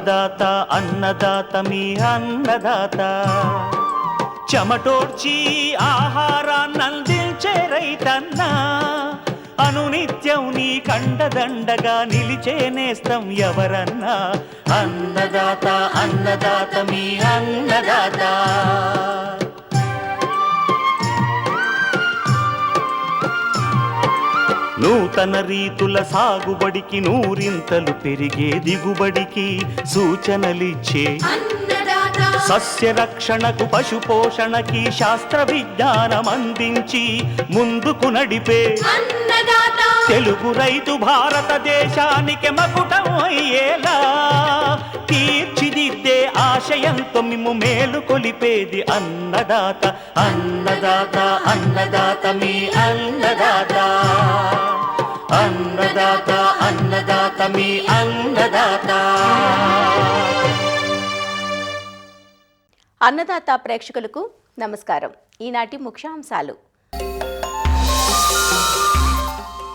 అన్నదాత అన్నదాత మీ అన్నదాత చెమటోడ్చి ఆహారాన్నందించే రైతన్న అనునిత్యం నీ కండదండగా నిలిచే నేస్తం ఎవరన్నా అన్నదాత అన్నదాత మీ అన్నదాత. నూతన రీతుల సాగుబడికి నూరింతలు పెరిగే దిగుబడికి సూచనలిచ్చే సస్య రక్షణకు పశు పోషణకి శాస్త్ర విజ్ఞానం అందించి ముందుకు నడిపే తెలుగు రైతు భారతదేశానికి మకుటం అయ్యేలా తీర్చిదిద్దే ఆశయంతో మిమ్ము మేలు కొలిపేది అన్నదాత అన్నదాత అన్నదాత మీ అన్నదాత అన్నదాత అన్నదాత మీ అన్నదాత. అన్నదాత ప్రేక్షకులకు నమస్కారం. ఈనాటి ముఖ్యాంశాలు: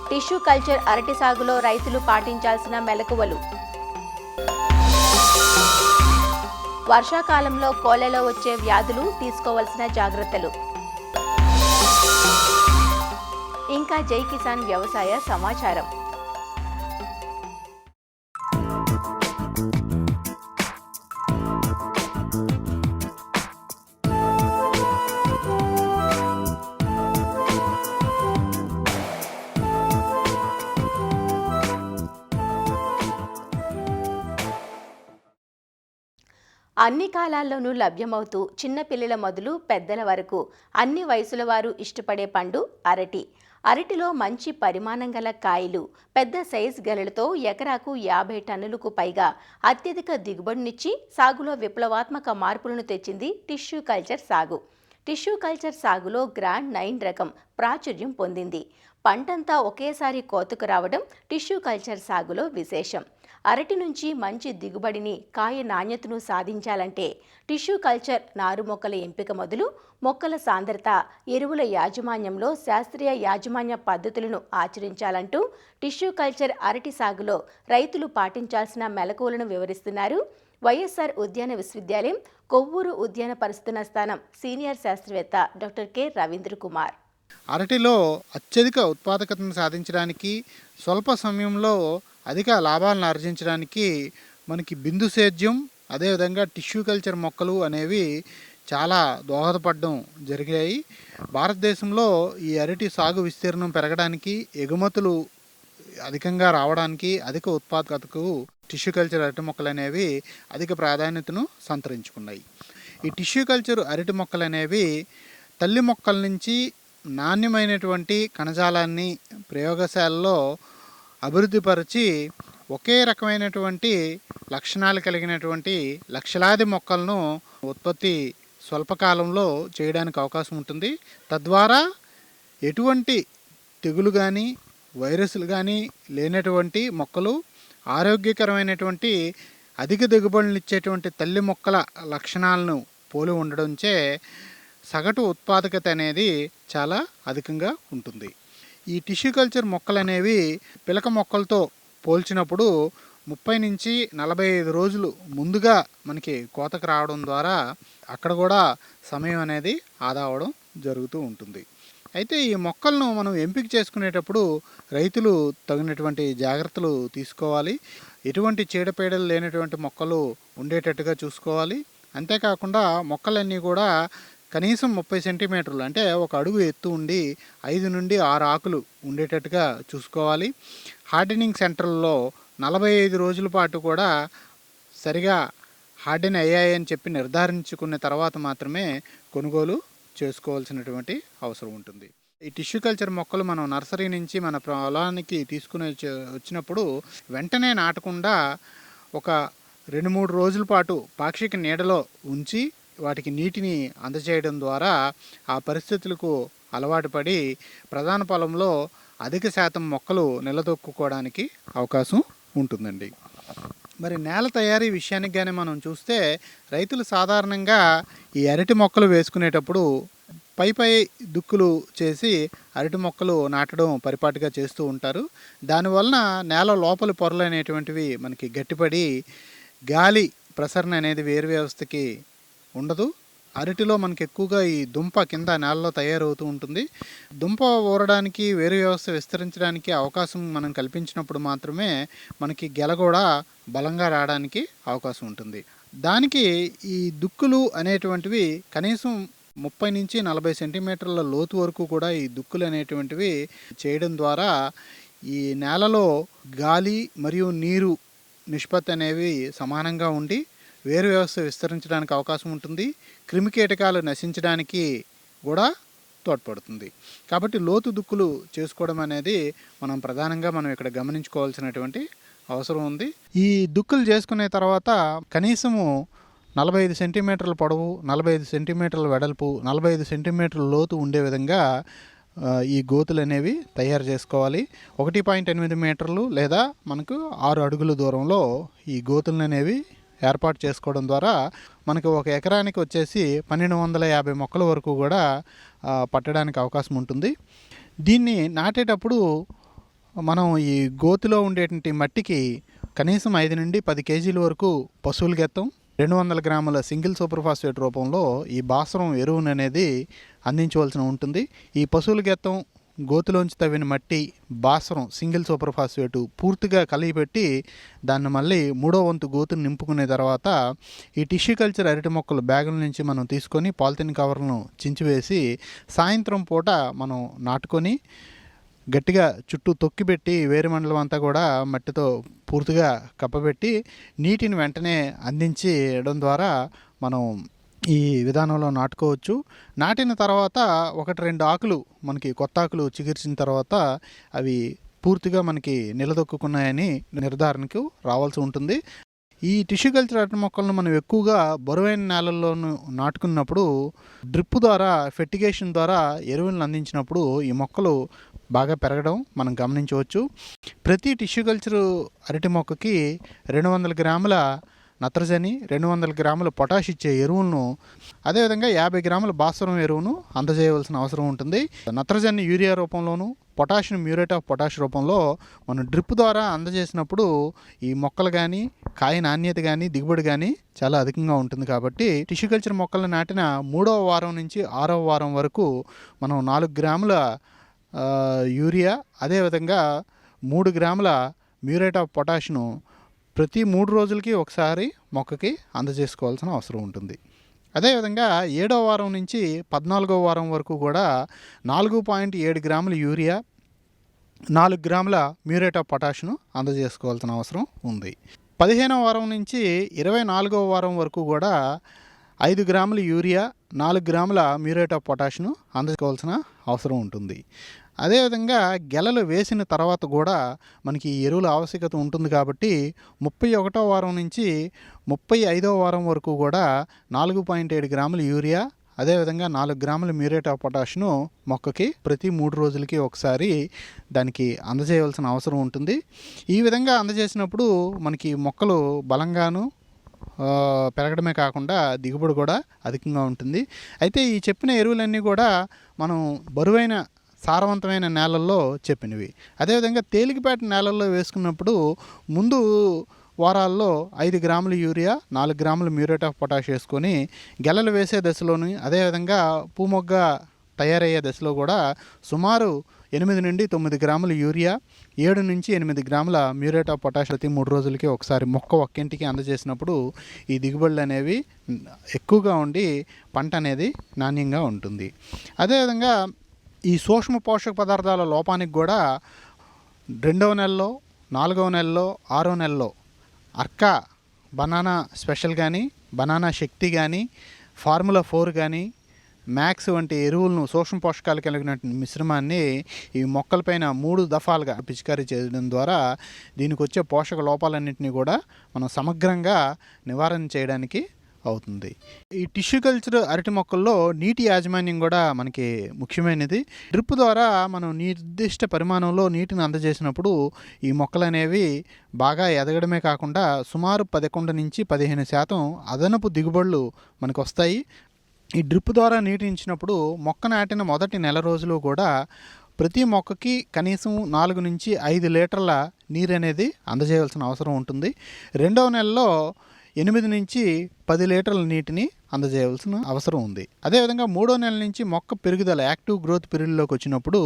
టిష్యూ కల్చర్ అరటి సాగులో రైతులు పాటించాల్సిన మెలకువలు, వర్షాకాలంలో కోళ్లలో వచ్చే వ్యాధులు తీసుకోవాల్సిన జాగ్రత్తలు, ఇంకా జై కిసాన్ వ్యవసాయ సమాచారం. అన్ని కాలాల్లోనూ లభ్యమవుతూ చిన్నపిల్లల మొదలు పెద్దల వరకు అన్ని వయసుల వారు ఇష్టపడే పండు అరటి. అరటిలో మంచి పరిమాణం గల కాయలు, పెద్ద సైజు గెలలతో ఎకరాకు 50 టన్నులకు పైగా అత్యధిక దిగుబడినిచ్చి సాగులో విప్లవాత్మక మార్పులను తెచ్చింది టిష్యూ కల్చర్ సాగు. టిష్యూ కల్చర్ సాగులో గ్రాండ్ 9 రకం ప్రాచుర్యం పొందింది. పంటంతా ఒకేసారి కోతకు రావడం టిష్యూ కల్చర్ సాగులో విశేషం. అరటి నుంచి మంచి దిగుబడిని, కాయ నాణ్యతను సాధించాలంటే టిష్యూ కల్చర్ నారు మొక్కల ఎంపిక మొదలు మొక్కల సాంద్రత, ఎరువుల యాజమాన్యంలో శాస్త్రీయ యాజమాన్య పద్ధతులను ఆచరించాలంటూ టిష్యూ కల్చర్ అరటి సాగులో రైతులు పాటించాల్సిన మెలకువలను వివరిస్తున్నారు వైఎస్ఆర్ ఉద్యాన విశ్వవిద్యాలయం కొవ్వూరు ఉద్యాన పరిస్థితుల స్థానం సీనియర్ శాస్త్రవేత్త డాక్టర్ కె రవీంద్ర కుమార్. అరటిలో అత్యధిక ఉత్పాదకతను సాధించడానికి, స్వల్ప సమయంలో అధిక లాభాలను ఆర్జించడానికి మనకి బిందు సేద్యం, అదేవిధంగా టిష్యూ కల్చర్ మొక్కలు అనేవి చాలా దోహదపడడం జరిగాయి. భారతదేశంలో ఈ అరటి సాగు విస్తీర్ణం పెరగడానికి, ఎగుమతులు అధికంగా రావడానికి, అధిక ఉత్పాదకతకు టిష్యూ కల్చర్ అరటి మొక్కలు అనేవి అధిక ప్రాధాన్యతను సంతరించుకున్నాయి. ఈ టిష్యూ కల్చర్ అరటి మొక్కలు అనేవి తల్లి మొక్కల నుంచి నాణ్యమైనటువంటి కణజాలాన్ని ప్రయోగశాలలో అభివృద్ధిపరిచి ఒకే రకమైనటువంటి లక్షణాలు కలిగినటువంటి లక్షలాది మొక్కలను ఉత్పత్తి స్వల్పకాలంలో చేయడానికి అవకాశం ఉంటుంది. తద్వారా ఎటువంటి తెగులు కానీ వైరస్లు కానీ లేనటువంటి మొక్కలు, ఆరోగ్యకరమైనటువంటి అధిక దిగుబడులు ఇచ్చేటువంటి తల్లి మొక్కల లక్షణాలను పోలి ఉండడంచే సగటు ఉత్పాదకత అనేది చాలా అధికంగా ఉంటుంది. ఈ టిష్యూ కల్చర్ మొక్కలు అనేవి పిలక మొక్కలతో పోల్చినప్పుడు 30 నుంచి 45 రోజులు ముందుగా మనకి కోతకు రావడం ద్వారా అక్కడ కూడా సమయం అనేది ఆదా అవడం జరుగుతూ ఉంటుంది. అయితే ఈ మొక్కలను మనం ఎంపిక చేసుకునేటప్పుడు రైతులు తగినటువంటి జాగ్రత్తలు తీసుకోవాలి. ఎటువంటి చీడపీడలు లేనటువంటి మొక్కలు ఉండేటట్టుగా చూసుకోవాలి. అంతేకాకుండా మొక్కలన్నీ కూడా కనీసం 30 సెంటీమీటర్లు, అంటే ఒక అడుగు ఎత్తు ఉండి 5 నుండి 6 ఆకులు ఉండేటట్టుగా చూసుకోవాలి. హార్డెనింగ్ సెంటర్లలో 45 రోజుల పాటు కూడా సరిగా హార్డెన్ అయ్యాయని చెప్పి నిర్ధారించుకున్న తర్వాత మాత్రమే కొనుగోలు చేసుకోవాల్సినటువంటి అవసరం ఉంటుంది. ఈ టిష్యూ కల్చర్ మొక్కలు మనం నర్సరీ నుంచి మన పొలానికి తీసుకుని వచ్చినప్పుడు వెంటనే నాటకుండా ఒక 2-3 రోజుల పాటు పాక్షిక నీడలో ఉంచి వాటికి నీటిని అందజేయడం ద్వారా ఆ పరిస్థితులకు అలవాటు పడి ప్రధాన పొలంలో అధిక శాతం మొక్కలు నిలదొక్కుకోవడానికి అవకాశం ఉంటుందండి. మరి నేల తయారీ విషయానికి కానీ మనం చూస్తే రైతులు సాధారణంగా ఈ అరటి మొక్కలు వేసుకునేటప్పుడు పై దుక్కులు చేసి అరటి మొక్కలు నాటడం పరిపాటిగా చేస్తూ ఉంటారు. దానివలన నేల లోపలి పొరలు అనేటువంటివి మనకి గట్టిపడి గాలి ప్రసరణ అనేది వేరు వ్యవస్థకి ఉండదు. అరటిలో మనకి ఎక్కువగా ఈ దుంప కింద నేలలో తయారవుతూ ఉంటుంది. దుంప ఊరడానికి వేరు వ్యవస్థ విస్తరించడానికి అవకాశం మనం కల్పించినప్పుడు మాత్రమే మనకి గెల కూడా బలంగా రావడానికి అవకాశం ఉంటుంది. దానికి ఈ దుక్కులు అనేటువంటివి కనీసం 30 నుంచి 40 సెంటీమీటర్ల లోతు వరకు కూడా ఈ దుక్కులు అనేటువంటివి చేయడం ద్వారా ఈ నేలలో గాలి మరియు నీరు నిష్పత్తి అనేవి సమానంగా ఉండి వేరు వ్యవస్థ విస్తరించడానికి అవకాశం ఉంటుంది. క్రిమికీటకాలు నశించడానికి కూడా తోడ్పడుతుంది. కాబట్టి లోతు దుక్కులు చేసుకోవడం అనేది మనం ఇక్కడ గమనించుకోవాల్సినటువంటి అవసరం ఉంది. ఈ దుక్కులు చేసుకునే తర్వాత కనీసము 45 సెంటీమీటర్ల పొడవు, 45 సెంటీమీటర్ల వెడల్పు, 45 సెంటీమీటర్ల లోతు ఉండే విధంగా ఈ గోతులు అనేవి తయారు చేసుకోవాలి. 1.8 మీటర్లు లేదా మనకు 6 అడుగుల దూరంలో ఈ గోతులు అనేవి ఏర్పాటు చేసుకోవడం ద్వారా మనకు ఒక ఎకరానికి వచ్చేసి 1250 మొక్కల వరకు కూడా పట్టడానికి అవకాశం ఉంటుంది. దీన్ని నాటేటప్పుడు మనం ఈ గోతిలో ఉండేటువంటి మట్టికి కనీసం 5 నుండి 10 కేజీల వరకు పశువుల గెత్తం, 200 గ్రాముల సింగిల్ సూపర్ ఫాస్ఫేట్ రూపంలో ఈ భాస్వరం ఎరువును అనేది అందించవలసి ఉంటుంది. ఈ పశువుల గెత్తం, గోతులోంచి తవ్విన మట్టి, భాస్వరం సింగిల్ సూపర్ ఫాస్ఫేటు పూర్తిగా కలిగిపెట్టి దాన్ని మళ్ళీ 3వ వంతు గోతును నింపుకునే తర్వాత ఈ టిష్యూ కల్చర్ అరటి మొక్కలు బ్యాగుల నుంచి మనం తీసుకొని పాలిథిన్ కవర్లను చించివేసి సాయంత్రం పూట మనం నాటుకొని గట్టిగా చుట్టూ తొక్కిపెట్టి వేరు మండలం అంతా కూడా మట్టితో పూర్తిగా కప్పబెట్టి నీటిని వెంటనే అందించడం ద్వారా మనం ఈ విధానంలో నాటుకోవచ్చు. నాటిన తర్వాత 1-2 ఆకులు మనకి కొత్త ఆకులు చిగిర్చిన తర్వాత అవి పూర్తిగా మనకి నిలదొక్కున్నాయని నిర్ధారణకు రావాల్సి ఉంటుంది. ఈ టిష్యూ కల్చర్ అరటి మొక్కలను మనం ఎక్కువగా బరువైన నేలల్లోనూ నాటుకున్నప్పుడు డ్రిప్ ద్వారా ఫెర్టిగేషన్ ద్వారా ఎరువులను అందించినప్పుడు ఈ మొక్కలు బాగా పెరగడం మనం గమనించవచ్చు. ప్రతి టిష్యూ కల్చర్ అరటి మొక్కకి 200 గ్రాముల నత్రజని, 200 గ్రాముల పొటాష్ ఇచ్చే ఎరువులను, అదేవిధంగా 50 గ్రాముల భాస్వరం ఎరువును అందజేయవలసిన అవసరం ఉంటుంది. నత్రజని యూరియా రూపంలోను, పొటాషియం మ్యూరేట్ ఆఫ్ పొటాష్ రూపంలో మనం డ్రిప్ ద్వారా అందజేసినప్పుడు ఈ మొక్కలు కానీ కాయ నాణ్యత కానీ దిగుబడి కానీ చాలా అధికంగా ఉంటుంది. కాబట్టి టిష్యూ కల్చర్ మొక్కలు నాటిన 3వ వారం నుంచి 6వ వారం వరకు మనం 4 గ్రాముల యూరియా, అదేవిధంగా 3 గ్రాముల మ్యూరేట్ ఆఫ్ పొటాష్ను ప్రతి 3 రోజులకి ఒకసారి మొక్కకి అందజేసుకోవాల్సిన అవసరం ఉంటుంది. అదేవిధంగా 7వ వారం నుంచి 14వ వారం వరకు కూడా 4.7 గ్రాముల యూరియా, 4 గ్రాముల మ్యూరేట్ ఆఫ్ పొటాష్ను అందజేసుకోవాల్సిన అవసరం ఉంది. 15వ వారం నుంచి 24వ వారం వరకు కూడా 5 గ్రాముల యూరియా, 4 గ్రాముల మ్యూరేట్ ఆఫ్ పొటాష్ను అందజేసుకోవాల్సిన అవసరం ఉంటుంది. అదేవిధంగా గెలలు వేసిన తర్వాత కూడా మనకి ఎరువుల ఆవశ్యకత ఉంటుంది. కాబట్టి 31వ వారం నుంచి 35వ వారం వరకు కూడా 4.7 గ్రాముల యూరియా, అదేవిధంగా 4 గ్రాముల మ్యూరేట్ ఆఫ్ పొటాష్ను మొక్కకి ప్రతి 3 రోజులకి ఒకసారి దానికి అందజేయవలసిన అవసరం ఉంటుంది. ఈ విధంగా అందజేసినప్పుడు మనకి మొక్కలు బలంగాను పెరగడమే కాకుండా దిగుబడి కూడా అధికంగా ఉంటుంది. అయితే ఈ చెప్పిన ఎరువులన్నీ కూడా మనం బరువైన సారవంతమైన నేలల్లో చెప్పినవి. అదేవిధంగా తేలికపాటి నేలల్లో వేసుకున్నప్పుడు ముందు వారాల్లో 5 గ్రాముల యూరియా, 4 గ్రాముల మ్యూరేట్ ఆఫ్ పొటాష్ వేసుకొని గెలలు వేసే దశలోని, అదేవిధంగా పూమొగ్గ తయారయ్యే దశలో కూడా సుమారు 8 నుండి 9 గ్రాముల యూరియా, 7 నుంచి 8 గ్రాముల మ్యూరేట్ ఆఫ్ పొటాష్ ప్రతి 3 రోజులకి ఒకసారి మొక్క ఒక్కింటికి అందజేసినప్పుడు ఈ దిగుబడులు అనేవి ఎక్కువగా ఉండి పంట అనేది నాణ్యంగా ఉంటుంది. అదేవిధంగా ఈ సూక్ష్మ పోషక పదార్థాల లోపానికి కూడా 2వ నెలలో, 4వ నెలలో, 6వ నెలలో అర్కా బనానా స్పెషల్ కానీ, బనానా శక్తి కానీ, ఫార్ములా 4 కానీ, మ్యాక్స్ వంటి ఎరువులను సూక్ష్మ పోషకాలు కలిగిన మిశ్రమాన్ని ఈ మొక్కలపైన 3 దఫాలుగా పిచికారీ చేయడం ద్వారా దీనికి వచ్చే పోషక లోపాలన్నింటినీ కూడా మనం సమగ్రంగా నివారణ చేయడానికి అవుతుంది. ఈ టిష్యూ కల్చర్ అరటి మొక్కల్లో నీటి యాజమాన్యం కూడా మనకి ముఖ్యమైనది. డ్రిప్ ద్వారా మనం నిర్దిష్ట పరిమాణంలో నీటిని అందజేసినప్పుడు ఈ మొక్కలు అనేవి బాగా ఎదగడమే కాకుండా సుమారు 11 నుంచి 15% అదనపు దిగుబడులు మనకు వస్తాయి. ఈ డ్రిప్ ద్వారా నీటిని ఇచ్చినప్పుడు మొక్క నాటిన మొదటి నెల రోజులు కూడా ప్రతి మొక్కకి కనీసం 4 నుంచి 5 లీటర్ల నీరు అనేది అందజేయాల్సిన అవసరం ఉంటుంది. 2వ నెలలో 8 నుంచి 10 లీటర్ల నీటిని అందజేయవలసిన అవసరం ఉంది. అదేవిధంగా 3వ నెల నుంచి మొక్క పెరుగుదల యాక్టివ్ గ్రోత్ పీరియడ్లోకి వచ్చినప్పుడు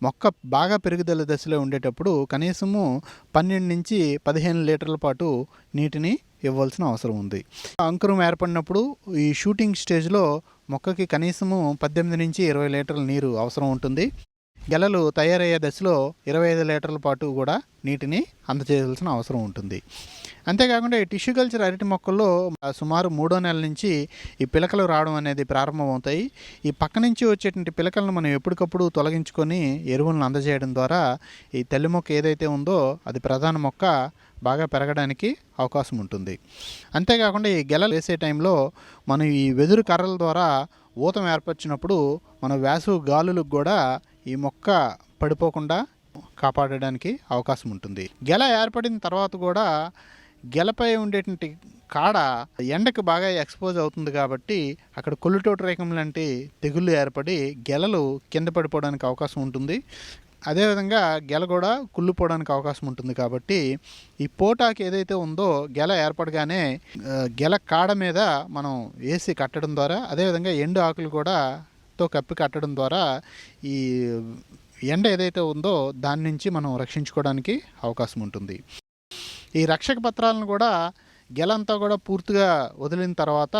మొక్క బాగా పెరుగుదల దశలో ఉండేటప్పుడు కనీసము 12 నుంచి 15 లీటర్ల పాటు నీటిని ఇవ్వాల్సిన అవసరం ఉంది. అంకురం ఏర్పడినప్పుడు ఈ షూటింగ్ స్టేజ్లో మొక్కకి కనీసము 18 నుంచి 20 లీటర్ల నీరు అవసరం ఉంటుంది. గెలలు తయారయ్యే దశలో 25 లీటర్ల పాటు కూడా నీటిని అందజేయాల్సిన అవసరం ఉంటుంది. అంతేకాకుండా ఈ టిష్యూ కల్చర్ అరటి మొక్కల్లో సుమారు 3వ నెల నుంచి ఈ పిలకలు రావడం అనేది ప్రారంభమవుతాయి. ఈ పక్క నుంచి వచ్చేటువంటి పిలకలను మనం ఎప్పటికప్పుడు తొలగించుకొని ఎరువులను అందజేయడం ద్వారా ఈ తల్లి మొక్క ఏదైతే ఉందో అది ప్రధాన మొక్క బాగా పెరగడానికి అవకాశం ఉంటుంది. అంతేకాకుండా ఈ గెలలు వేసే టైంలో మనం ఈ వెదురు కర్రల ద్వారా ఊతం ఏర్పరిచినప్పుడు మన వేసవి గాలులకు కూడా ఈ మొక్క పడిపోకుండా కాపాడడానికి అవకాశం ఉంటుంది. గెల ఏర్పడిన తర్వాత కూడా గెలపై ఉండేటువంటి కాడ ఎండకు బాగా ఎక్స్పోజ్ అవుతుంది కాబట్టి అక్కడ కొల్లుటోటు రేఖం లాంటి తెగుళ్ళు ఏర్పడి గెలలు కింద పడిపోవడానికి అవకాశం ఉంటుంది. అదేవిధంగా గెల కూడా కుళ్ళిపోవడానికి అవకాశం ఉంటుంది. కాబట్టి ఈ పోటాకు ఏదైతే ఉందో గెల ఏర్పడగానే గెల కాడ మీద మనం వేసి కట్టడం ద్వారా, అదేవిధంగా ఎండు ఆకులు కూడా తో కప్పి కట్టడం ద్వారా ఈ ఎండ ఏదైతే ఉందో దాని నుంచి మనం రక్షించుకోవడానికి అవకాశం ఉంటుంది. ఈ రక్షక పత్రాలను కూడా గెలంతా కూడా పూర్తిగా వదిలిన తర్వాత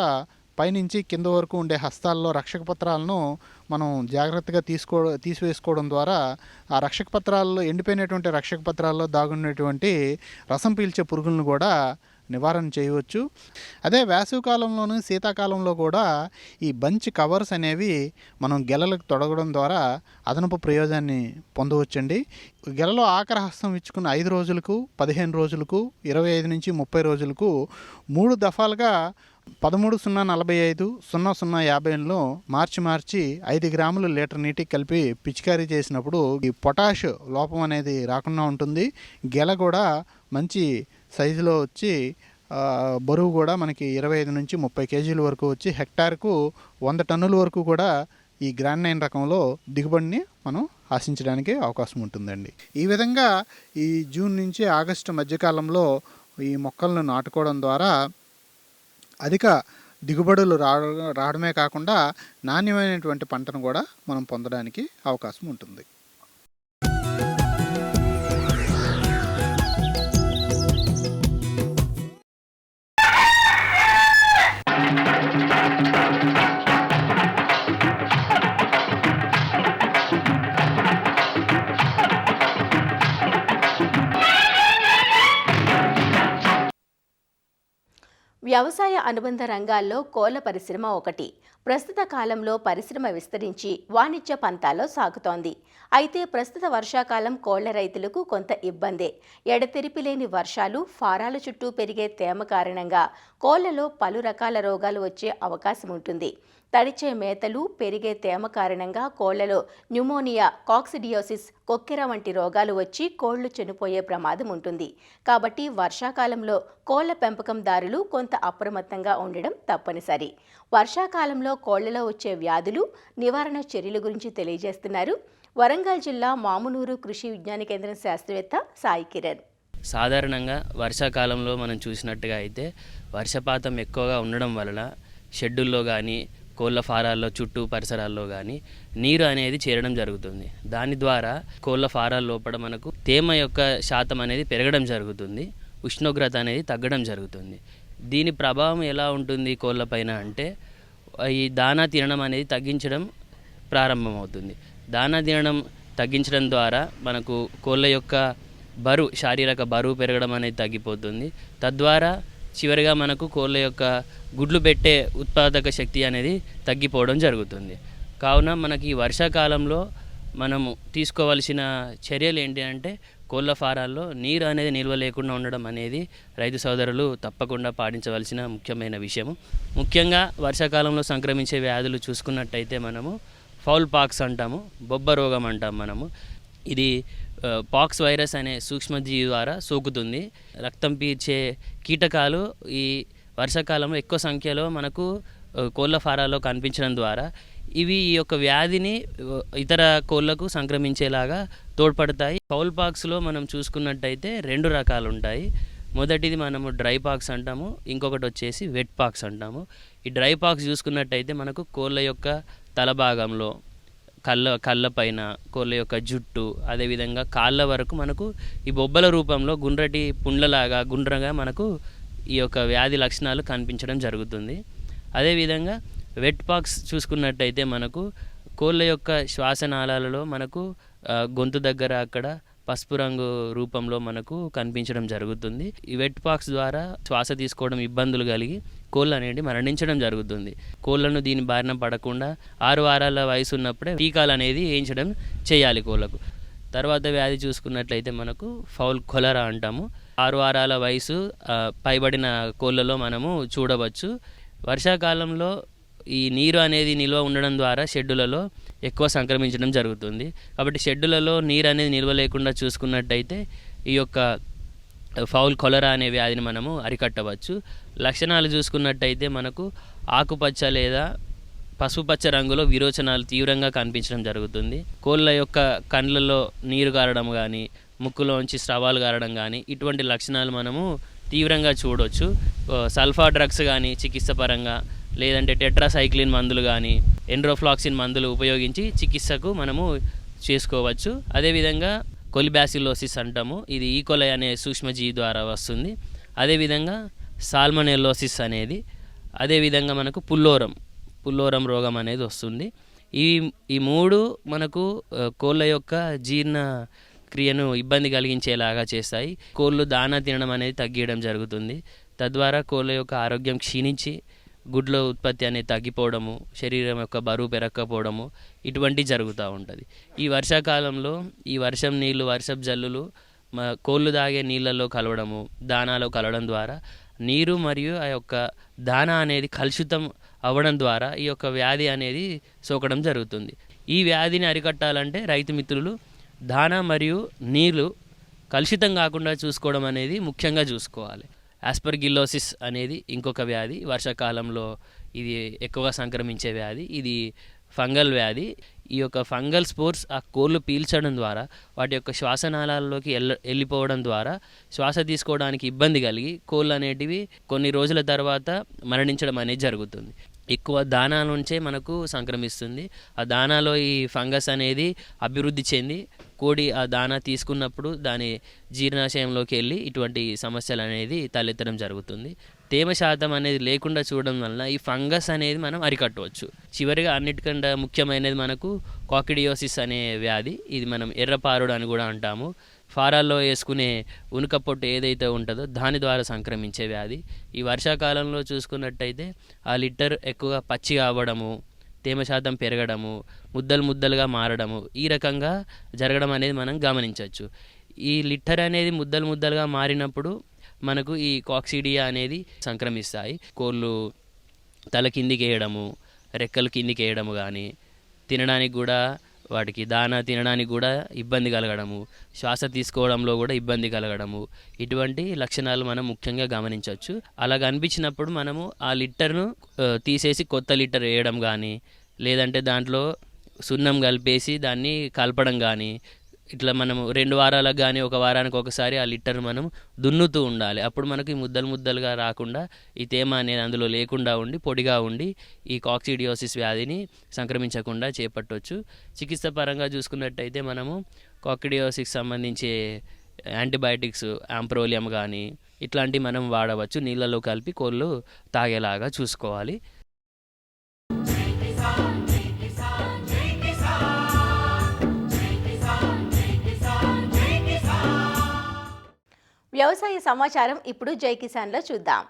పైనుంచి కింద వరకు ఉండే హస్తాల్లో రక్షక పత్రాలను మనం జాగ్రత్తగా తీసివేసుకోవడం ద్వారా ఆ రక్షక పత్రాల్లో ఎండిపోయినటువంటి రక్షక పత్రాల్లో దాగున్నటువంటి రసం పీల్చే పురుగులను కూడా నివారణ చేయవచ్చు. అదే వేసవి కాలంలోనూ శీతాకాలంలో కూడా ఈ బంచ్ కవర్స్ అనేవి మనం గెలలకు తొడగడం ద్వారా అదనపు ప్రయోజనాన్ని పొందవచ్చండి. గెలలో ఆఖరి హస్తం ఇచ్చుకున్న 5 రోజులకు, 15 రోజులకు, 25 నుంచి 30 రోజులకు 3 దఫాలుగా 13-0-45, 00-50లో మార్చి 5 గ్రాములు లీటర్ నీటికి కలిపి పిచికారీ చేసినప్పుడు ఈ పొటాష్ లోపం అనేది రాకుండా ఉంటుంది. గెల కూడా మంచి సైజులో వచ్చి బరువు కూడా మనకి 25 నుంచి 30 కేజీల వరకు వచ్చి హెక్టార్కు 100 టన్నుల వరకు కూడా ఈ గ్రాండ్ 9 రకంలో దిగుబడిని మనం ఆశించడానికి అవకాశం ఉంటుందండి. ఈ విధంగా ఈ జూన్ నుంచి ఆగస్టు మధ్యకాలంలో ఈ మొక్కలను నాటుకోవడం ద్వారా అధిక దిగుబడులు రావడమే కాకుండా నాణ్యమైనటువంటి పంటను కూడా మనం పొందడానికి అవకాశం ఉంటుంది. వ్యవసాయ అనుబంధ రంగాల్లో కోళ్ల పరిశ్రమ ఒకటి. ప్రస్తుత కాలంలో పరిశ్రమ విస్తరించి వాణిజ్య పంతాల్లో సాగుతోంది. అయితే ప్రస్తుత వర్షాకాలం కోళ్ల రైతులకు కొంత ఇబ్బందే. ఎడతెరిపి లేని వర్షాలు, ఫారాల చుట్టూ పెరిగే తేమ కారణంగా కోళ్లలో పలు రకాల రోగాలు వచ్చే అవకాశం ఉంటుంది. తడిచే మేతలు, పెరిగే తేమ కారణంగా కోళ్లలో న్యూమోనియా, కాక్సిడియోసిస్, కొక్కెర వంటి రోగాలు వచ్చి కోళ్లు చనిపోయే ప్రమాదం ఉంటుంది. కాబట్టి వర్షాకాలంలో కోళ్ల పెంపకందారులు కొంత అప్రమత్తంగా ఉండడం తప్పనిసరి. వర్షాకాలంలో కోళ్లలో వచ్చే వ్యాధులు, నివారణ చర్యల గురించి తెలియజేస్తున్నారు వరంగల్ జిల్లా మామునూరు కృషి విజ్ఞాన కేంద్రం శాస్త్రవేత్త సాయి కిరణ్. సాధారణంగా వర్షాకాలంలో మనం చూసినట్టుగా అయితే వర్షపాతం ఎక్కువగా ఉండడం వలన షెడ్యూల్లో కానీ కోళ్ళ ఫారాల్లో చుట్టూ పరిసరాల్లో కానీ నీరు అనేది చేరడం జరుగుతుంది. దాని ద్వారా కోళ్ళ ఫారాల లోపల మనకు తేమ యొక్క శాతం అనేది పెరగడం జరుగుతుంది, ఉష్ణోగ్రత అనేది తగ్గడం జరుగుతుంది. దీని ప్రభావం ఎలా ఉంటుంది కోళ్ళపైన అంటే ఈ దానా తినడం అనేది తగ్గించడం ప్రారంభమవుతుంది. దానా తినడం తగ్గించడం ద్వారా మనకు కోళ్ళ యొక్క శారీరక బరువు పెరగడం అనేది తగ్గిపోతుంది. తద్వారా చివరిగా మనకు కోళ్ళ యొక్క గుడ్లు పెట్టే ఉత్పాదక శక్తి అనేది తగ్గిపోవడం జరుగుతుంది. కావున మనకి ఈ వర్షాకాలంలో మనము తీసుకోవాల్సిన చర్యలు ఏంటి అంటే కోళ్ళ ఫారాల్లో నీరు అనేది నిల్వ లేకుండా ఉండడం అనేది రైతు సోదరులు తప్పకుండా పాటించవలసిన ముఖ్యమైన విషయము. ముఖ్యంగా వర్షాకాలంలో సంక్రమించే వ్యాధులు చూసుకున్నట్టయితే మనము ఫౌల్ పాక్స్ అంటాము, బొబ్బ రోగం అంటాం మనము. ఇది పాక్స్ వైరస్ అనే సూక్ష్మజీవి ద్వారా సోకుతుంది. రక్తం పీల్చే కీటకాలు ఈ వర్షాకాలంలో ఎక్కువ సంఖ్యలో మనకు కోళ్ళ ఫారాల్లో కనిపించడం ద్వారా ఇవి ఈ యొక్క వ్యాధిని ఇతర కోళ్ళకు సంక్రమించేలాగా తోడ్పడతాయి. ఫౌల్ పాక్స్లో మనం చూసుకున్నట్టయితే 2 రకాలు ఉంటాయి. మొదటిది మనము డ్రై పాక్స్ అంటాము, ఇంకొకటి వచ్చేసి వెట్ పాక్స్ అంటాము. ఈ డ్రై పాక్స్ చూసుకున్నట్టయితే మనకు కోళ్ళ యొక్క తల భాగంలో, కళ్ళ పైన, కోళ్ళ యొక్క జుట్టు, అదేవిధంగా కాళ్ళ వరకు మనకు ఈ బొబ్బల రూపంలో గుండ్రటి పుండ్లలాగా గుండ్రంగా మనకు ఈ యొక్క వ్యాధి లక్షణాలు కనిపించడం జరుగుతుంది. అదేవిధంగా వెట్ పాక్స్ చూసుకున్నట్టయితే మనకు కోళ్ళ యొక్క శ్వాసనాళాలలో మనకు గొంతు దగ్గర అక్కడ పసుపు రంగు రూపంలో మనకు కనిపించడం జరుగుతుంది. ఈ వెట్ పాక్స్ ద్వారా శ్వాస తీసుకోవడం ఇబ్బందులు కలిగి కోళ్ళు అనేది మరణించడం జరుగుతుంది. కోళ్ళను దీని బారిన పడకుండా 6 వారాల వయసు ఉన్నప్పుడే టీకాలు అనేది వేయించడం చేయాలి కోళ్ళకు. తర్వాత వ్యాధి చూసుకున్నట్లయితే మనకు ఫౌల్ కొలరా అంటాము. 6 వారాల వయసు పైబడిన కోళ్ళలో మనము చూడవచ్చు. వర్షాకాలంలో ఈ నీరు అనేది నిల్వ ఉండడం ద్వారా షెడ్డులలో ఎక్కువ సంక్రమించడం జరుగుతుంది. కాబట్టి షెడ్డులలో నీరు అనేది నిల్వ లేకుండా చూసుకున్నట్టయితే ఈ యొక్క ఫౌల్ కొలరా అనే వ్యాధిని మనము అరికట్టవచ్చు. లక్షణాలు చూసుకున్నట్టయితే మనకు ఆకుపచ్చ లేదా పసుపుపచ్చ రంగులో విరోచనాలు తీవ్రంగా కనిపించడం జరుగుతుంది. కోళ్ళ యొక్క కండ్లలో నీరు గారడం కానీ, ముక్కులోంచి స్రవాలు గారడం కానీ ఇటువంటి లక్షణాలు మనము తీవ్రంగా చూడవచ్చు. సల్ఫా డ్రగ్స్ కానీ చికిత్స పరంగా, లేదంటే టెట్రాసైక్లిన్ మందులు కానీ, ఎండ్రోఫ్లాక్సిన్ మందులు ఉపయోగించి చికిత్సకు మనము చేసుకోవచ్చు. అదేవిధంగా కొలిబాసిలోసిస్ అంటాము, ఇది ఈకోలై అనే సూక్ష్మజీవి ద్వారా వస్తుంది. అదేవిధంగా సాల్మనెల్లోసిస్ అనేది, అదేవిధంగా మనకు పుల్లోరం రోగం అనేది వస్తుంది. ఈ 3 మనకు కోళ్ళ యొక్క జీర్ణ క్రియను ఇబ్బంది కలిగించేలాగా చేస్తాయి. కోళ్ళు దానా తినడం అనేది తగ్గియడం జరుగుతుంది. తద్వారా కోళ్ళ యొక్క ఆరోగ్యం క్షీణించి గుడ్ల ఉత్పత్తి అనేది తగ్గిపోవడము, శరీరం యొక్క బరువు పెరగకపోవడము ఇటువంటి జరుగుతూ ఉంటుంది. ఈ వర్షాకాలంలో ఈ వర్షం నీళ్ళు, వర్షపు జల్లులు కోళ్ళు తాగే నీళ్ళల్లో కలవడము, దానాలో కలవడం ద్వారా నీరు మరియు ఆ యొక్క దానా అనేది కలుషితం అవ్వడం ద్వారా ఈ యొక్క వ్యాధి అనేది సోకడం జరుగుతుంది. ఈ వ్యాధిని అరికట్టాలంటే రైతు మిత్రులు దానా మరియు నీళ్ళు కలుషితం కాకుండా చూసుకోవడం అనేది ముఖ్యంగా చూసుకోవాలి. ఆస్పర్గిల్లోసిస్ అనేది ఇంకొక వ్యాధి, వర్షాకాలంలో ఇది ఎక్కువగా సంక్రమించే వ్యాధి. ఇది ఫంగల్ వ్యాధి. ఈ యొక్క ఫంగల్ స్పోర్స్ ఆ కోళ్ళు పీల్చడం ద్వారా వాటి యొక్క శ్వాసనాళాల్లోకి వెళ్ళిపోవడం ద్వారా శ్వాస తీసుకోవడానికి ఇబ్బంది కలిగి కోళ్ళు అనేటివి కొన్ని రోజుల తర్వాత మరణించడం అనేది జరుగుతుంది. ఎక్కువ దానా నుంచే మనకు సంక్రమిస్తుంది. ఆ దానాలో ఈ ఫంగస్ అనేది అభివృద్ధి చెంది కోడి ఆ దానా తీసుకున్నప్పుడు దాని జీర్ణాశయంలోకి వెళ్ళి ఇటువంటి సమస్యలు అనేది తలెత్తడం జరుగుతుంది. తేమ శాతం అనేది లేకుండా చూడడం వలన ఈ ఫంగస్ అనేది మనం అరికట్టవచ్చు. చివరిగా అన్నిటికంటే ముఖ్యమైనది మనకు కాకిడియోసిస్ అనే వ్యాధి. ఇది మనం ఎర్రపారుడు అని కూడా అంటాము. ఫారాల్లో వేసుకునే ఉనుక పొట్టు ఏదైతే ఉంటుందో దాని ద్వారా సంక్రమించే వ్యాధి. ఈ వర్షాకాలంలో చూసుకున్నట్టయితే ఆ లిట్టర్ ఎక్కువగా పచ్చిగా అవ్వడము, తేమ శాతం పెరగడము, ముద్దలుగా మారడము ఈ రకంగా జరగడం అనేది మనం గమనించవచ్చు. ఈ లిట్టర్ అనేది ముద్దలుగా మారినప్పుడు మనకు ఈ కాక్సిడియా అనేది సంక్రమిస్తాయి. కోళ్ళు తల కిందికి వేయడము, రెక్కలు కిందికి వేయడము కానీ, తినడానికి కూడా వాటికి దానా తినడానికి కూడా ఇబ్బంది కలగడము, శ్వాస తీసుకోవడంలో కూడా ఇబ్బంది కలగడము ఇటువంటి లక్షణాలు మనం ముఖ్యంగా గమనించవచ్చు. అలా కనిపించినప్పుడు మనము ఆ లిట్టర్ను తీసేసి కొత్త లిట్టర్ వేయడం కానీ, లేదంటే దాంట్లో సున్నం కలిపేసి దాన్ని కలపడం కానీ, ఇట్లా మనము 2 వారాలకు కానీ 1 వారానికి ఒకసారి ఆ లిటర్ మనం దున్నుతూ ఉండాలి. అప్పుడు మనకి ముద్దలుగా రాకుండా ఈ తేమ అనేది అందులో లేకుండా ఉండి పొడిగా ఉండి ఈ కాక్సిడియోసిస్ వ్యాధిని సంక్రమించకుండా చేపట్టవచ్చు. చికిత్స పరంగా చూసుకున్నట్టయితే మనము కాక్సిడియోసిస్ సంబంధించి యాంటీబయాటిక్స్, ఆంప్రోలియం కానీ ఇట్లాంటివి మనం వాడవచ్చు. నీళ్ళలో కలిపి కోళ్ళు తాగేలాగా చూసుకోవాలి. వ్యవసాయ సమాచారం ఇప్పుడు జై కిసాన్లో చూద్దాం.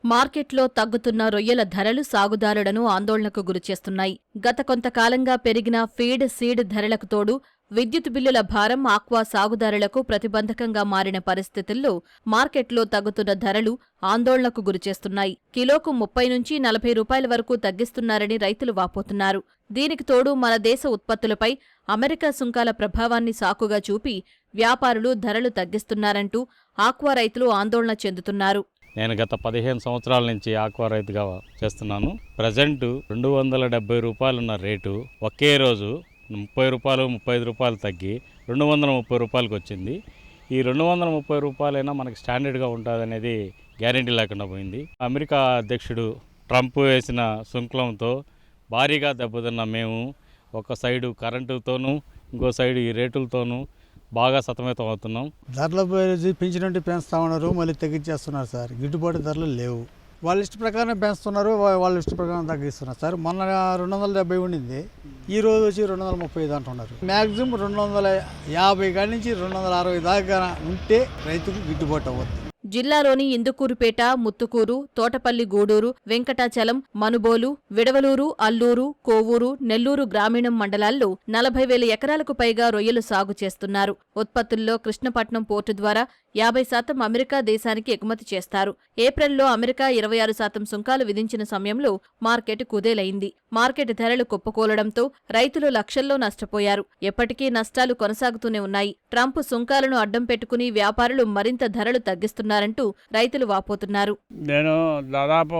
మార్కెట్లో తగ్గుతున్న రొయ్యల ధరలు సాగుదారులను ఆందోళనకు గురిచేస్తున్నాయి. గత కొంతకాలంగా పెరిగిన ఫీడ్, సీడ్ ధరలకు తోడు విద్యుత్ బిల్లుల భారం ఆక్వా సాగుదారులకు ప్రతిబంధకంగా మారిన పరిస్థితుల్లో మార్కెట్లో తగ్గుతున్న ధరలు ఆందోళనకు గురిచేస్తున్నాయి. కిలోకు 30 నుంచి 40 రూపాయల వరకు తగ్గిస్తున్నారని రైతులు వాపోతున్నారు. దీనికి తోడు మన దేశ ఉత్పత్తులపై అమెరికా సుంకాల ప్రభావాన్ని సాకుగా చూపి వ్యాపారులు ధరలు తగ్గిస్తున్నారంటూ ఆక్వా రైతులు ఆందోళన చెందుతున్నారు. నేను గత 15 సంవత్సరాల నుంచి ఆక్వా రైతుగా చేస్తున్నాను. ప్రజెంట్ 270 రూపాయలున్న రేటు ఒకే రోజు 30 రూపాయలు 35 రూపాయలు తగ్గి 230 రూపాయలకు వచ్చింది. ఈ 230 రూపాయలైనా మనకి స్టాండర్డ్గా ఉంటుంది అనేది గ్యారెంటీ లేకుండా పోయింది. అమెరికా అధ్యక్షుడు ట్రంప్ వేసిన సుంకలంతో భారీగా దెబ్బతిన్న మేము ఒక సైడు కరెంటుతోనూ ఇంకో సైడు ఈ రేటులతోనూ బాగా సతమతం అవుతున్నాం. ధరలు పెంచినట్టు పెంచుతా ఉన్నారు, మళ్ళీ తగ్గించేస్తున్నారు సార్. గిట్టుబాటు ధరలు లేవు. వాళ్ళ ఇష్ట ప్రకారం పెంచుతున్నారు, వాళ్ళ ఇష్ట ప్రకారం తగ్గిస్తున్నారు సార్. మొన్న 270 ఉండింది, ఈ రోజు వచ్చి 235 అంటున్నారు. మ్యాక్సిమం 250 కాడి నుంచి 260 దాకా ఉంటే రైతుకు గిట్టుబాటు అవ్వదు. జిల్లాలోని ఇందుకూరుపేట, ముత్తుకూరు, తోటపల్లి గూడూరు, వెంకటాచలం, మనుబోలు, విడవలూరు, అల్లూరు, కోవూరు, నెల్లూరు గ్రామీణం మండలాల్లో 40,000 ఎకరాలకు పైగా రొయ్యలు సాగు చేస్తున్నారు. ఉత్పత్తుల్లో కృష్ణపట్నం పోర్టు ద్వారా 50% అమెరికా దేశానికి ఎగుమతి చేస్తారు. ఏప్రిల్లో అమెరికా 26% సుంకాలు విధించిన సమయంలో మార్కెట్ కుదేలైంది. మార్కెట్ ధరలు కుప్పకూలడంతో రైతులు లక్షల్లో నష్టపోయారు. ఎప్పటికీ నష్టాలు కొనసాగుతూనే ఉన్నాయి. ట్రంప్ సుంకాలను అడ్డం పెట్టుకుని వ్యాపారులు మరింత ధరలు తగ్గిస్తున్నారంటూ రైతులు వాపోతున్నారు. నేను దాదాపు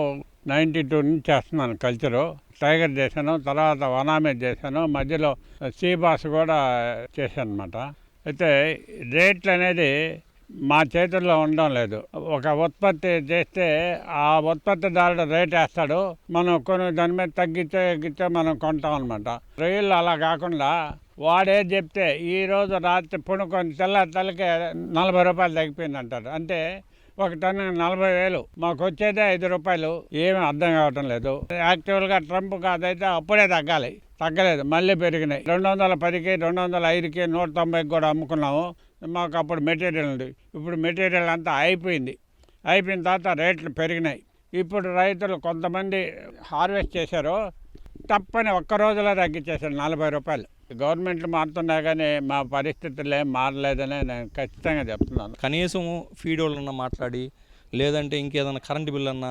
92 నుంచి చేస్తున్నాను కల్చరు. టైగర్ చేశాను, తర్వాత వనామీ చేశాను, మధ్యలో సీబాస్ కూడా చేశాను అనమాట. అయితే రేట్లు అనేది మా చేతుల్లో ఉండడం లేదు. ఒక ఉత్పత్తి చేస్తే ఆ ఉత్పత్తిదారుడు రేట్ వేస్తాడు, మనం కొన్ని దాని మీద తగ్గితే మనం కొంటాం అనమాట. రొయ్యలు అలా కాకుండా వాడే చెప్తే ఈరోజు రాత్రి పుణుకొని తెల్లకి 40 రూపాయలు తగ్గిపోయింది అంటారు. అంటే ఒక టన్ను 40,000, మాకు వచ్చేదే 5 రూపాయలు. ఏమీ అర్థం కావటం లేదు. యాక్చువల్గా ట్రంప్ కాదైతే అప్పుడే తగ్గలేదు, మళ్ళీ పెరిగినాయి. 210కి 205కి 190కి కూడా అమ్ముకున్నాము. మాకు అప్పుడు మెటీరియల్ ఉంది. ఇప్పుడు మెటీరియల్ అంతా అయిపోయిన తర్వాత రేట్లు పెరిగినాయి. ఇప్పుడు రైతులు కొంతమంది హార్వెస్ట్ చేశారు, తప్పని ఒక్క రోజులో తగ్గించేశారు 40 రూపాయలు. గవర్నమెంట్లు మారుతున్నా కానీ మా పరిస్థితులు ఏం మారలేదని నేను ఖచ్చితంగా చెప్తున్నాను. కనీసం ఫీడ్ వాళ్ళన్నా మాట్లాడి, లేదంటే ఇంకేదన్నా కరెంటు బిల్ అన్నా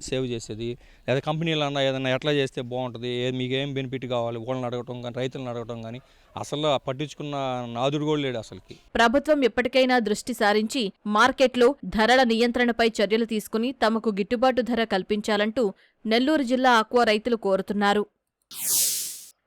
సేవ్ చేసేది, లేదా కంపెనీలన్నా ఏదన్నా ఎట్లా చేస్తే బాగుంటుంది, మీకేం బెనిఫిట్ కావాలి వాళ్ళని అడగటం కానీ రైతులను అడగటం కానీ అసలు పట్టించుకున్న నాదుడు కూడా లేడు అసలుకి. ప్రభుత్వం ఎప్పటికైనా దృష్టి సారించి మార్కెట్లో ధరల నియంత్రణపై చర్యలు తీసుకుని తమకు గిట్టుబాటు ధర కల్పించాలంటూ నెల్లూరు జిల్లా ఆక్వా రైతులు కోరుతున్నారు.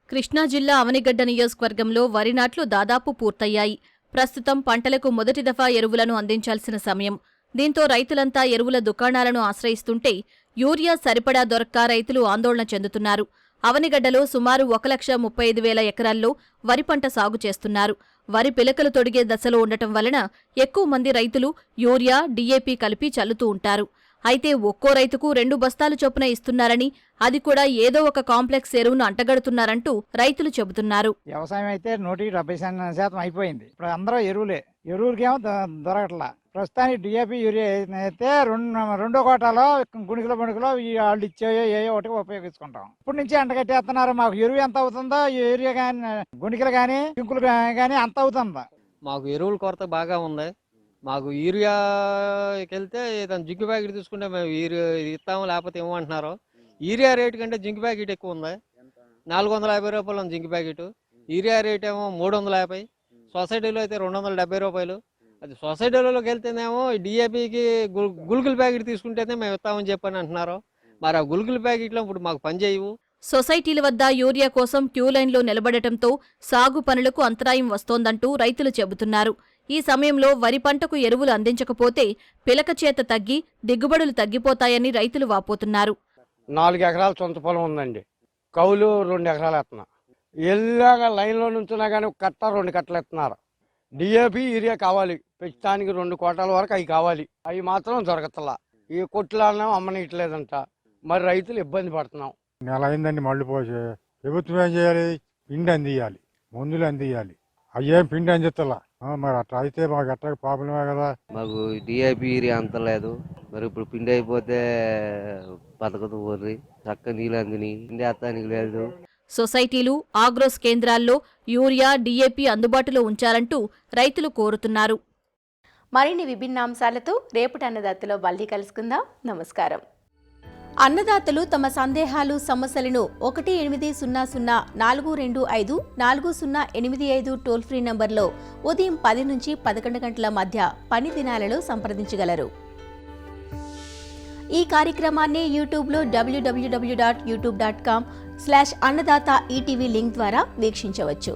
కృష్ణా జిల్లా అవనిగడ్డ నియోజకవర్గంలో వరి నాట్లు దాదాపు పూర్తయ్యాయి. ప్రస్తుతం పంటలకు మొదటి దఫా ఎరువులను అందించాల్సిన సమయం. దీంతో రైతులంతా ఎరువుల దుకాణాలను ఆశ్రయిస్తుంటే యూరియా సరిపడా దొరక్క రైతులు ఆందోళన చెందుతున్నారు. అవనిగడ్డలో సుమారు 1,35,000 ఎకరాల్లో వరి పంట సాగు చేస్తున్నారు. వరి పిలకలు తొడిగే దశలో ఉండటం వలన ఎక్కువ మంది రైతులు యూరియా, డీఏపీ కలిపి చల్లుతూ ఉంటారు. అయితే ఒక్కో రైతుకు 2 బస్తాలు చొప్పున ఇస్తున్నారని, అది కూడా ఏదో ఒక కాంప్లెక్స్ ఎరువును అంటగడుతున్నారంటూ రైతులు చెబుతున్నారు. వ్యవసాయం అయితే 170% అయిపోయింది. ఇప్పుడు అందరూ ఎరువులకేమో దొరకట్లా. ప్రస్తుతానికి డిఏపి యూరియా అయితే రెండో కోటాలో గుణికలో వాళ్ళు ఇచ్చేయో ఏ ఒకటి ఉపయోగించుకుంటాం. ఇప్పటి నుంచి అంటగట్టేస్తున్నారు. మాకు ఎరువు ఎంత అవుతుందో, యూరియా కానీ గుణికలు కానీ జింకులు కానీ అంత అవుతుందా. మాకు ఎరువుల కొరత బాగా ఉంది. మాకు యూరియాకి వెళ్తే జింకు ప్యాకెట్ తీసుకుంటే మేము యూరియా ఇస్తాము, లేకపోతే ఏమంటున్నారు. యూరియా రేటు కంటే జింకు ప్యాకెట్ ఎక్కువ ఉంది. 450 రూపాయలు ఉంది జింకు ప్యాకెట్. యూరియా రేట్ ఏమో 350. సొసైటీలో అయితే 270 రూపాయలు. అది సొసైటీలోకి వెళ్తేనేమో డిఏపికి గుల్కుల ప్యాకెట్ తీసుకుంటేనే మేము ఇస్తామని చెప్పని అంటున్నారు. మరి ఆ గుల్కుల ప్యాకెట్లో ఇప్పుడు మాకు పనిచేయవు. సొసైటీల వద్ద యూరియా కోసం క్యూ లైన్లో నిలబడటంతో సాగు పనులకు అంతరాయం వస్తోందంటూ రైతులు చెబుతున్నారు. ఈ సమయంలో వరి పంటకు ఎరువులు అందించకపోతే పిలక చేత తగ్గి దిగుబడులు తగ్గిపోతాయని రైతులు వాపోతున్నారు. 4 ఎకరాల సొంత పొలం ఉందండి. కౌలు 2 ఎకరాలు ఎత్తున్నా. ఎల్లాగా లైన్లో నుంచున్నా కానీ 2 కట్టలు ఎత్తున్నారు. డిఏపి యూరియా కావాలి, పెంచడానికి 2 కోటాల వరకు అవి కావాలి. అవి మాత్రం దొరకతలా. ఈ కొట్లాడినా అమ్మనిట్లేదంట. మరి రైతులు ఇబ్బంది పడుతున్నాం. నెల అయిందండి మళ్ళీ పోసి. ప్రభుత్వం ఏం చేయాలి? పిండి అందియాలి, మందులు అందియాలి. అయ్యేం పిండి అందిస్తలా. మరి అట్లా అయితే మాకు ఎట్లా ప్రాబ్లమే కదా. మాకు డిఐపి యూరియా అంత లేదు. మరి ఇప్పుడు పిండి అయిపోతే బతకదు ఊర్రి. చక్క నీళ్ళు అందిని పిండి ఎత్తానికి లేదు. సొసైటీలు, ఆగ్రోస్ కేంద్రాల్లో యూరియా, డీఏపీ అందుబాటులో ఉంచాలంటూ రైతులు కోరుతున్నారు. మరిన్ని విభిన్న అంశాలతో రేపటి అన్నదాతలో మళ్ళీ కలుసుకుందాం. నమస్కారం. అన్నదాతలు తమ సందేహాలు, సమస్యలను 18004254085 టోల్ ఫ్రీ నంబర్లో ఉదయం 10 నుంచి 11 గంటల మధ్య పని దినాలలో సంప్రదించగలరు. ఈ కార్యక్రమాన్ని యూట్యూబ్లో www.youtube.com/అన్నదాత ఈటీవీ లింక్ ద్వారా వీక్షించవచ్చు.